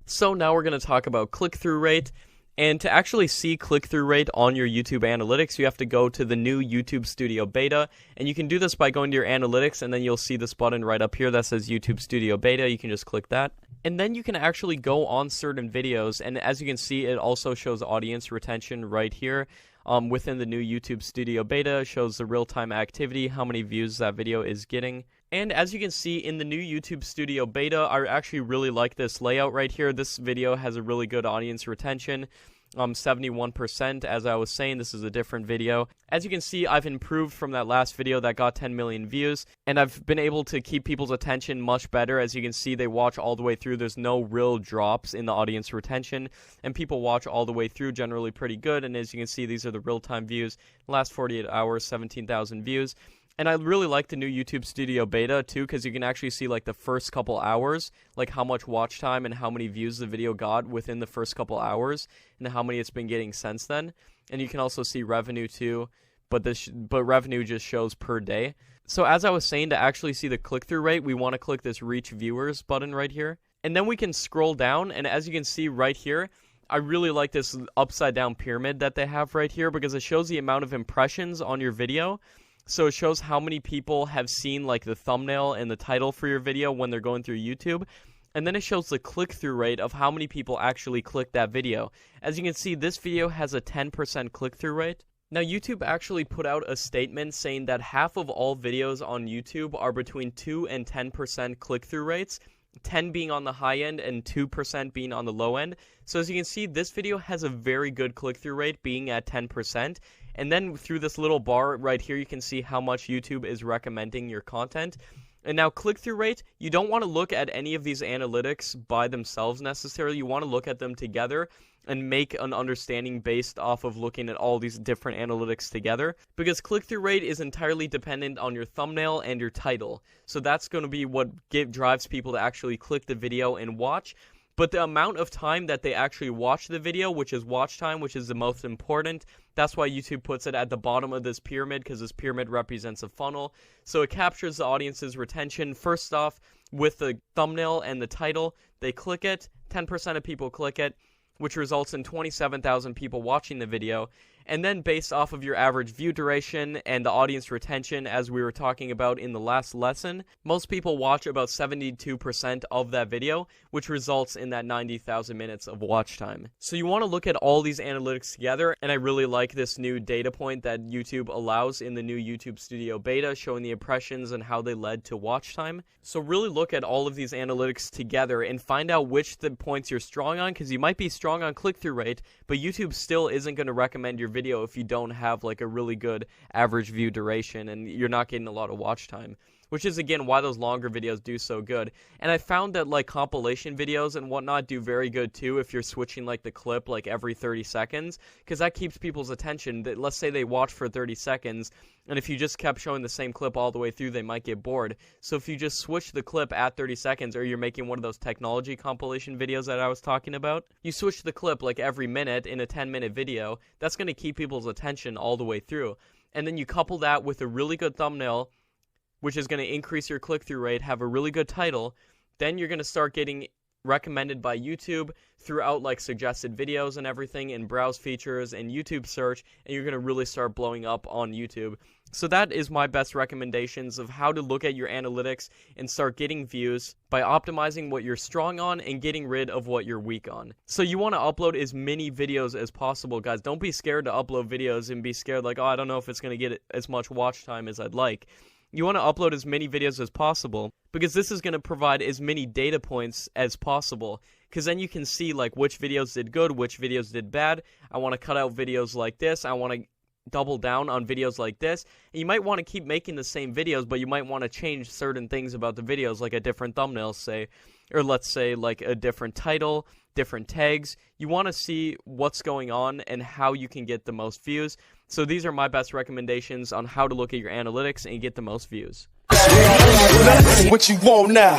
So now we're going to talk about click-through rate. And to actually see click-through rate on your YouTube analytics, you have to go to the new YouTube Studio Beta. And you can do this by going to your analytics, and then you'll see this button right up here that says YouTube Studio Beta. You can just click that. And then you can actually go on certain videos. And as you can see, it also shows audience retention right here. Within the new YouTube Studio Beta, it shows the real-time activity, how many views that video is getting. And as you can see in the new YouTube Studio Beta, I actually really like this layout right here. This video has a really good audience retention, 71%. As I was saying, this is a different video. As you can see, I've improved from that last video that got 10 million views, and I've been able to keep people's attention much better. As you can see, they watch all the way through. There's no real drops in the audience retention, and people watch all the way through, generally pretty good. And as you can see, these are the real-time views. Last 48 hours, 17,000 views. And I really like the new YouTube Studio Beta, too, because you can actually see, like, the first couple hours, like, how much watch time and how many views the video got within the first couple hours, and how many it's been getting since then. And you can also see revenue, too, but revenue just shows per day. So as I was saying, to actually see the click-through rate, we want to click this Reach Viewers button right here. And then we can scroll down, and as you can see right here, I really like this upside-down pyramid that they have right here, because it shows the amount of impressions on your video. So it shows how many people have seen, like, the thumbnail and the title for your video when they're going through YouTube. And then it shows the click-through rate of how many people actually click that video. As you can see, this video has a 10% click-through rate. Now, YouTube actually put out a statement saying that half of all videos on YouTube are between 2 and 10% click-through rates, 10 being on the high end and 2% being on the low end. So as you can see, this video has a very good click-through rate, being at 10%. And then through this little bar right here, you can see how much YouTube is recommending your content. And now click-through rate, you don't want to look at any of these analytics by themselves necessarily. You want to look at them together and make an understanding based off of looking at all these different analytics together. Because click-through rate is entirely dependent on your thumbnail and your title. So that's going to be what drives people to actually click the video and watch. But the amount of time that they actually watch the video, which is watch time, which is the most important, that's why YouTube puts it at the bottom of this pyramid, because this pyramid represents a funnel. So it captures the audience's retention, first off, with the thumbnail and the title. They click it, 10% of people click it, which results in 27,000 people watching the video. And then based off of your average view duration and the audience retention, as we were talking about in the last lesson, most people watch about 72% of that video, which results in that 90,000 minutes of watch time. So you want to look at all these analytics together, and I really like this new data point that YouTube allows in the new YouTube Studio Beta, showing the impressions and how they led to watch time. So really look at all of these analytics together and find out which the points you're strong on, because you might be strong on click-through rate, but YouTube still isn't going to recommend your video if you don't have like a really good average view duration and you're not getting a lot of watch time, which is again why those longer videos do so good. And I found that like compilation videos and whatnot do very good too if you're switching like the clip like every 30 seconds, because that keeps people's attention. That let's say they watch for 30 seconds, and if you just kept showing the same clip all the way through, they might get bored. So if you just switch the clip at 30 seconds, or you're making one of those technology compilation videos that I was talking about, you switch the clip like every minute in a 10-minute video, that's going to keep people's attention all the way through. And then you couple that with a really good thumbnail, which is going to increase your click-through rate, have a really good title, then you're going to start getting recommended by YouTube throughout like suggested videos and everything, and browse features and YouTube search, and you're going to really start blowing up on YouTube. So that is my best recommendations of how to look at your analytics and start getting views by optimizing what you're strong on and getting rid of what you're weak on. So you want to upload as many videos as possible, guys. Don't be scared to upload videos and be scared like, oh, I don't know if it's going to get as much watch time as I'd like. You want to upload as many videos as possible, because this is going to provide as many data points as possible, because then you can see like which videos did good, which videos did bad. I want to cut out videos like this. I want to double down on videos like this. And you might want to keep making the same videos, but you might want to change certain things about the videos, like a different thumbnail, say, or let's say like a different title, different tags. You want to see what's going on and how you can get the most views. So these are my best recommendations on how to look at your analytics and get the most views. What you want now?